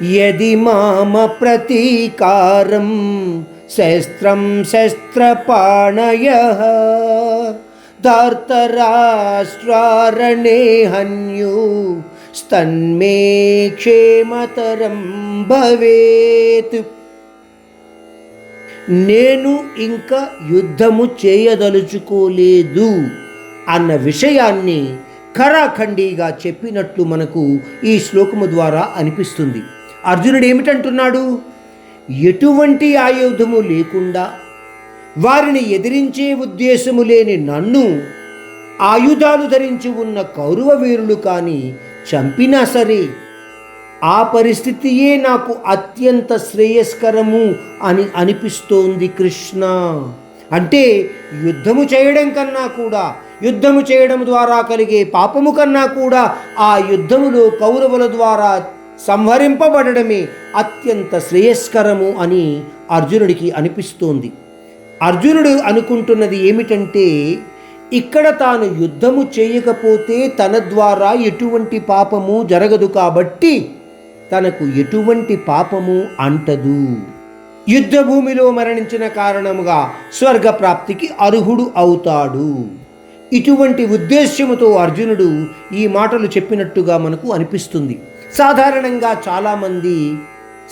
యది మామ ప్రతీకారం శస్త్రం శస్త్రపాణయః ధార్తరాష్ట్రారణే హన్యు స్తన్మే క్షేమతరం భవేత్. నేను ఇంకా యుద్ధము చేయదలుచుకోలేదు అన్న విషయాన్ని ఖరాఖండిగా చెప్పినట్లు మనకు ఈ శ్లోకము ద్వారా అనిపిస్తుంది. అర్జునుడు ఏమిటంటున్నాడు? ఎటువంటి ఆయుధము లేకుండా వారిని ఎదిరించే ఉద్దేశము లేని నన్ను ఆయుధాలు ధరించి ఉన్న కౌరవ వీరులు కానీ చంపినా సరే ఆ పరిస్థితియే నాకు అత్యంత శ్రేయస్కరము అని అనిపిస్తోంది కృష్ణ. అంటే యుద్ధము చేయడం కన్నా కూడా, యుద్ధము చేయడం ద్వారా కలిగే పాపము కన్నా కూడా ఆ యుద్ధములో కౌరవుల ద్వారా సంహరింపబడమే అత్యంత శ్రేయస్కరము అని అర్జునుడికి అనిపిస్తోంది. అర్జునుడు అనుకుంటున్నది ఏమిటంటే, ఇక్కడ తాను యుద్ధము చేయకపోతే తన ద్వారా ఎటువంటి పాపము జరగదు కాబట్టి తనకు ఎటువంటి పాపము అంటదు. యుద్ధభూమిలో మరణించిన కారణముగా స్వర్గప్రాప్తికి అర్హుడు అవుతాడు. ఇటువంటి ఉద్దేశ్యముతో అర్జునుడు ఈ మాటలు చెప్పినట్టుగా మనకు అనిపిస్తుంది. సాధారణంగా చాలామంది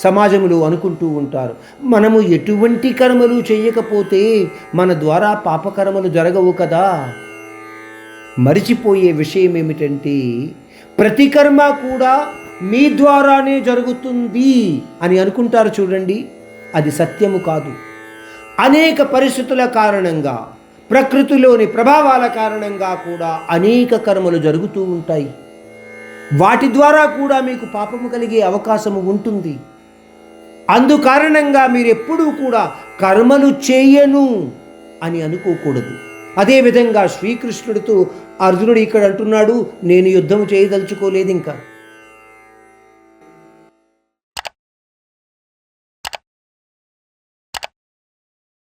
సమాజంలో అనుకుంటూ ఉంటారు, మనము ఎటువంటి కర్మలు చేయకపోతే మన ద్వారా పాపకర్మలు జరగవు కదా. మరిచిపోయే విషయం ఏమిటంటే, ప్రతి కర్మ కూడా మీ ద్వారానే జరుగుతుంది అని అనుకుంటారు చూడండి, అది సత్యము కాదు. అనేక పరిస్థితుల కారణంగా, ప్రకృతిలోని ప్రభావాల కారణంగా కూడా అనేక కర్మలు జరుగుతూ ఉంటాయి. వాటి ద్వారా కూడా మీకు పాపము కలిగే అవకాశము ఉంటుంది. అందుకారణంగా మీరు ఎప్పుడూ కూడా కర్మలు చేయను అని అనుకోకూడదు. అదేవిధంగా శ్రీకృష్ణుడితో అర్జునుడు ఇక్కడ అంటున్నాడు, నేను యుద్ధము చేయదలుచుకోలేదు ఇంకా.